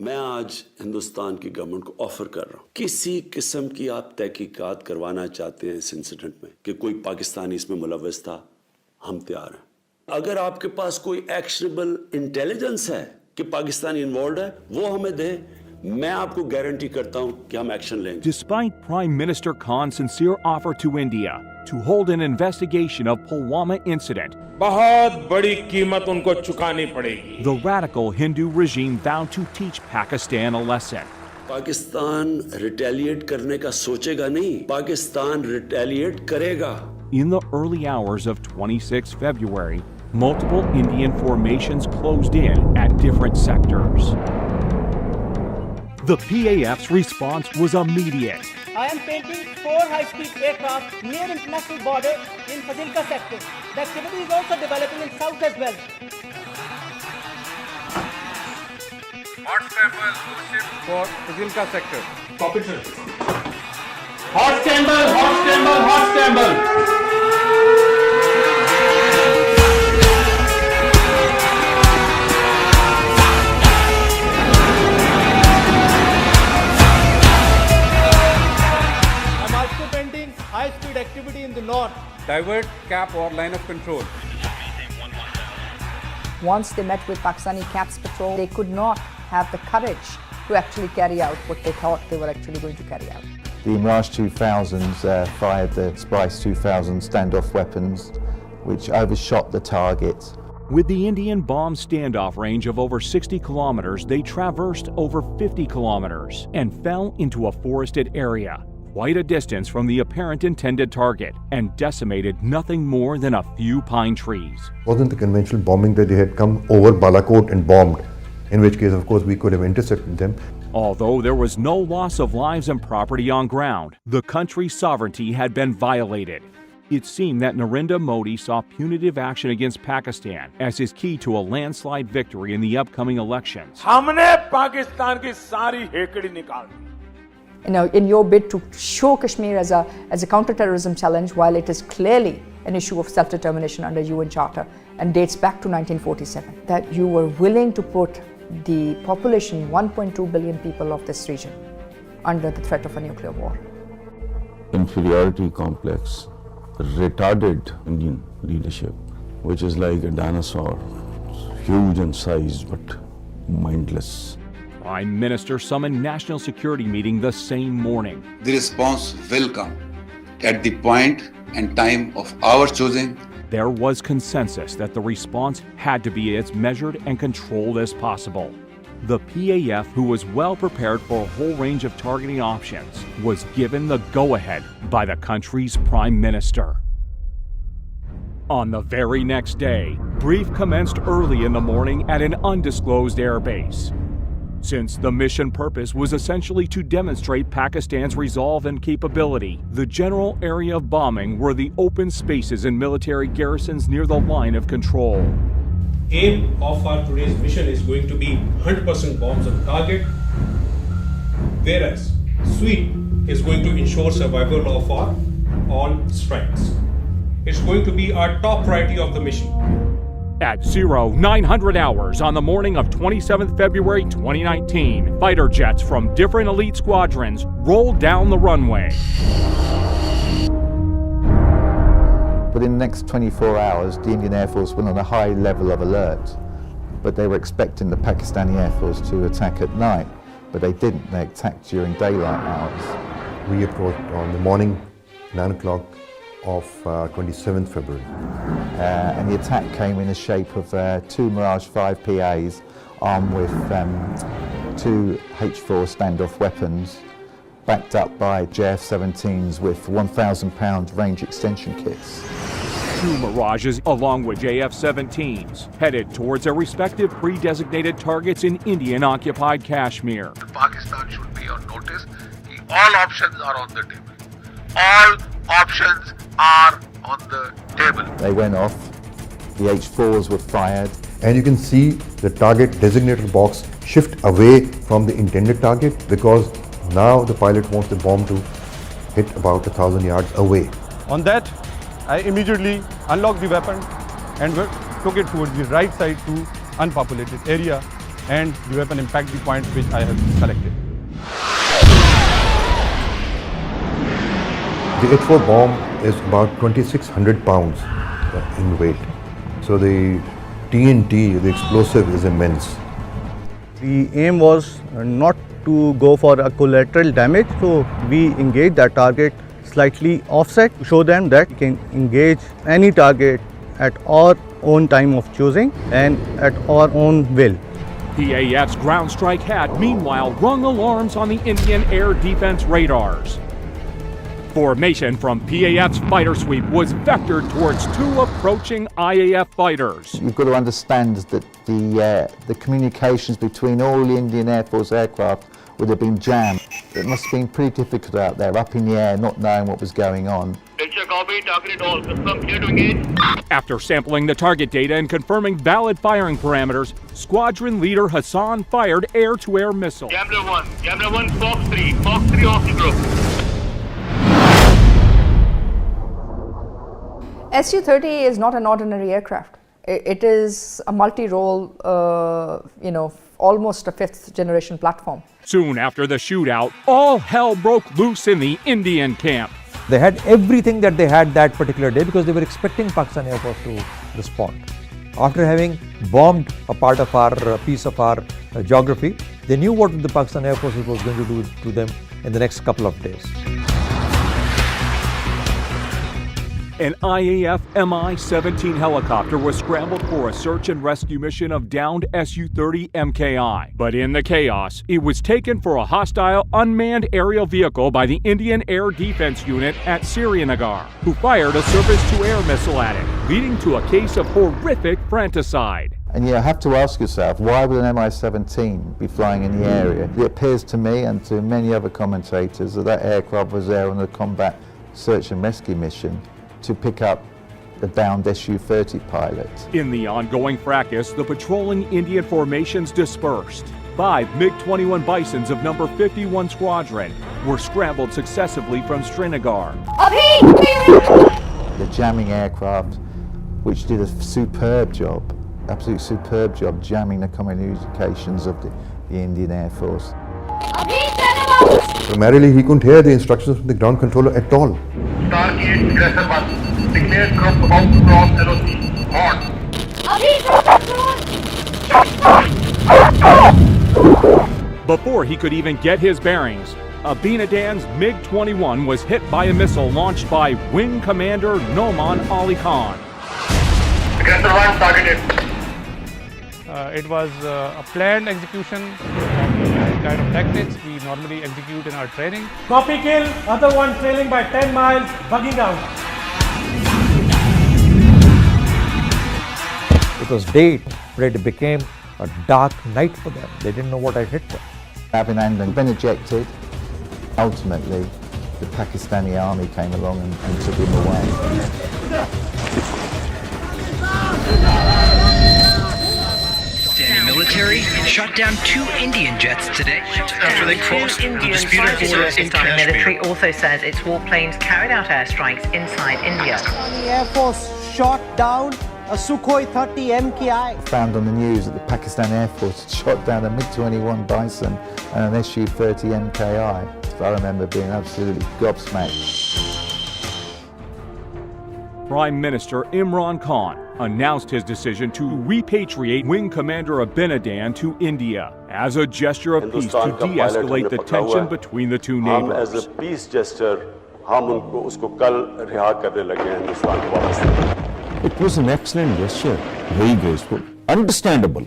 मैं आज हिंदुस्तान की गवर्नमेंट को ऑफर कर रहा हूँ, किसी किस्म की आप तहकीकात करवाना चाहते हैं इस इंसिडेंट में कि कोई पाकिस्तानी इसमें मुलव्वस था, हम तैयार हैं। अगर आपके पास कोई एक्शनेबल इंटेलिजेंस है कि पाकिस्तानी इन्वॉल्व है, वो हमें दे, मैं आपको गारंटी करता हूं कि हम एक्शन लेंगे। Despite Prime Minister Khan's sincere offer to India to hold an investigation of Pulwama incident, बहुत बड़ी कीमत उनको चुकानी पड़ेगी। the radical Hindu regime vowed to teach Pakistan a lesson. Pakistan retaliate करने का सोचेगा नहीं, पाकिस्तान रिटेलिएट करेगा। In the early hours of 26 February, multiple Indian formations closed in at different sectors. The PAF's response was immediate. I am painting 4 high-speed aircraft near international border in Fazilka sector. The activity is also developing in south as well. Hot scramble, ship for Fazilka sector. Copy, sir. Hot scramble, hot scramble, hot scramble. High-speed activity in the north. Divert, cap or line of control. Once they met with Pakistani CAPS patrol, they could not have the courage to actually carry out what they thought they were actually going to carry out. The Mirage 2000s fired the Spice 2000 standoff weapons, which overshot the target. With the Indian bomb standoff range of over 60 kilometers, they traversed over 50 kilometers and fell into a forested area, quite a distance from the apparent intended target, and decimated nothing more than a few pine trees. Wasn't the conventional bombing that they had come over Balakot and bombed, in which case, of course, we could have intercepted them. Although there was no loss of lives and property on ground, the country's sovereignty had been violated. It seemed that Narendra Modi saw punitive action against Pakistan as his key to a landslide victory in the upcoming elections. हमने पाकिस्तान की सारी हेकड़ी निकाल दी। In your bid to show Kashmir as a counter-terrorism challenge, while it is clearly an issue of self-determination under UN Charter and dates back to 1947, that you were willing to put the population, 1.2 billion people of this region, under the threat of a nuclear war. Inferiority complex retarded Indian leadership, which is like a dinosaur, huge in size but mindless. Prime Minister summoned national security meeting the same morning. The response will come at the point and time of our choosing. There was consensus that the response had to be as measured and controlled as possible. The PAF, who was well prepared for a whole range of targeting options, was given the go-ahead by the country's Prime Minister. On the very next day, brief commenced early in the morning at an undisclosed airbase. Since the mission purpose was essentially to demonstrate Pakistan's resolve and capability, the general area of bombing were the open spaces and military garrisons near the line of control. Aim of our today's mission is going to be 100% bombs on target, whereas Sweep is going to ensure survival of our all strikes. It's going to be our top priority of the mission. At 0900 hours on the morning of 27th February 2019, fighter jets from different elite squadrons rolled down the runway. Within the next 24 hours, the Indian Air Force went on a high level of alert, but they were expecting the Pakistani Air Force to attack at night, but they didn't. They attacked during daylight hours. We approached on the morning, 9 o'clock of 27th February. And the attack came in the shape of 2 Mirage 5 PAs armed with 2 H4 standoff weapons, backed up by JF-17s with 1,000-pound range extension kits. 2 Mirages, along with JF-17s, headed towards their respective pre-designated targets in Indian-occupied Kashmir. Pakistan should be on notice. All options are on the table. All options are on the table. They went off, the H4s were fired. And you can see the target designated box shift away from the intended target because now the pilot wants the bomb to hit about 1,000 yards away. On that, I immediately unlocked the weapon and took it towards the right side to unpopulated area and the weapon impact the point which I have selected. The H4 bomb is about 2,600 pounds in weight. So the TNT, the explosive, is immense. The aim was not to go for a collateral damage, so we engaged that target slightly offset to show them that we can engage any target at our own time of choosing and at our own will. PAF's ground strike had, meanwhile, rung alarms on the Indian air defense radars. Formation from PAF's fighter sweep was vectored towards two approaching IAF fighters. You've got to understand that the communications between all the Indian Air Force aircraft would have been jammed. It must have been pretty difficult out there, up in the air, not knowing what was going on. After sampling the target data and confirming valid firing parameters, squadron leader Hassan fired air-to-air missiles. Gambler 1, Fox 3 off the group. Su-30 is not an ordinary aircraft. It is a multi-role, almost a fifth-generation platform. Soon after the shootout, all hell broke loose in the Indian camp. They had everything that they had that particular day because they were expecting Pakistan Air Force to respond. After having bombed a part of our piece of our geography, they knew what the Pakistan Air Force was going to do to them in the next couple of days. An IAF Mi-17 helicopter was scrambled for a search and rescue mission of downed Su-30 MKI. But in the chaos, it was taken for a hostile unmanned aerial vehicle by the Indian Air Defense Unit at Srinagar, who fired a surface-to-air missile at it, leading to a case of horrific fratricide. And you have to ask yourself, why would an Mi-17 be flying in the area? It appears to me and to many other commentators that that aircraft was there on a combat search and rescue mission to pick up the downed Su-30 pilot. In the ongoing fracas, the patrolling Indian formations dispersed. 5 MiG-21 Bisons of number 51 Squadron were scrambled successively from Srinagar. The jamming aircraft, which did a superb job, absolutely superb job jamming the communications of the Indian Air Force. Primarily, he couldn't hear the instructions from the ground controller at all. Target aggressor 1. Declared group about to cross velocity. On. Before he could even get his bearings, Abhinandan's MiG-21 was hit by a missile launched by Wing Commander Noman Ali Khan. Aggressor 1 targeted. It was a planned execution of the kind of tactics we normally execute in our training. Copy kill, other one trailing by 10 miles, bugging out. It was day, but it became a dark night for them. They didn't know what had hit them. Abhinandan had been ejected. Ultimately, the Pakistani army came along and took him away. Military shot down 2 Indian jets today after they crossed the disputed border in Kashmir. Military also says its warplanes carried out airstrikes inside India. The Air Force shot down a Sukhoi 30 MKI. Found on the news that the Pakistan Air Force had shot down a MiG-21 Bison and an Su-30 MKI. I remember being absolutely gobsmacked. Prime Minister Imran Khan announced his decision to repatriate Wing Commander Abhinandan to India as a gesture of peace to de-escalate the tension between the two neighbors. As a peace gesture, usko kal riha karne lage hain Hindustan ko wapas. It was an excellent gesture, very graceful, understandable.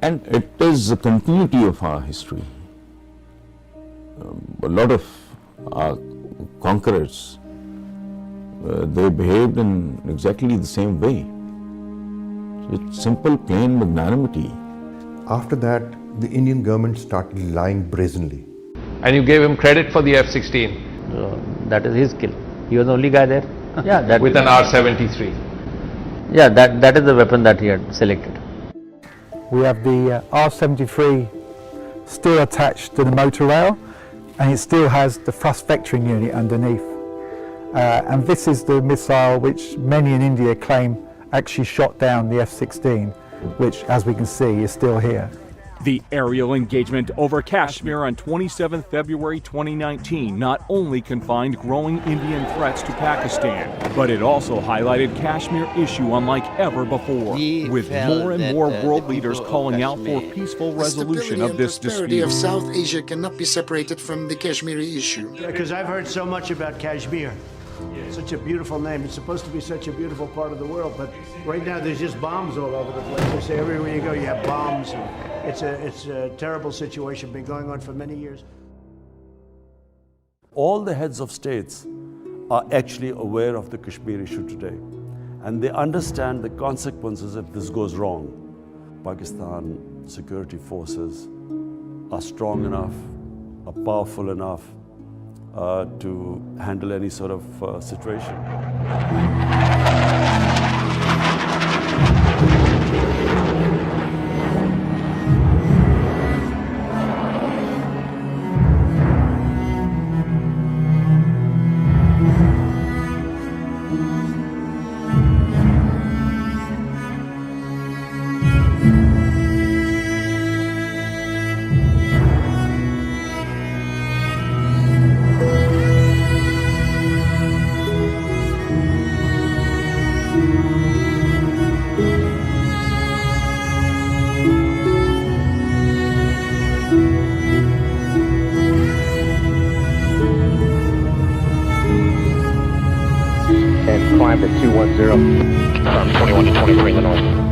And it is the continuity of our history. A lot of our conquerors, they behaved in exactly the same way. It's simple, plain magnanimity. After that, the Indian government started lying brazenly. And you gave him credit for the F-16? That is his skill. He was the only guy there. Yeah, that with an R-73. Yeah, that is the weapon that he had selected. We have the R-73 still attached to the motor rail, and it still has the thrust vectoring unit underneath. And this is the missile which many in India claim actually shot down the F-16. which, as we can see, is still here. The aerial engagement over Kashmir on 27 February 2019 not only confined growing Indian threats to Pakistan, but it also highlighted Kashmir issue unlike ever before, with more and more world leaders calling out for peaceful resolution of this dispute. Of South Asia cannot be separated from the Kashmiri issue. Because I've heard so much about Kashmir. Such a beautiful name. It's supposed to be such a beautiful part of the world, but right now there's just bombs all over the place. They say everywhere you go you have bombs. It's a terrible situation, been going on for many years. All the heads of states are actually aware of the Kashmir issue today, and they understand the consequences if this goes wrong. Pakistan security forces are strong enough, are powerful enough to handle any sort of situation. Climb at 210. 21 to 23 in the north.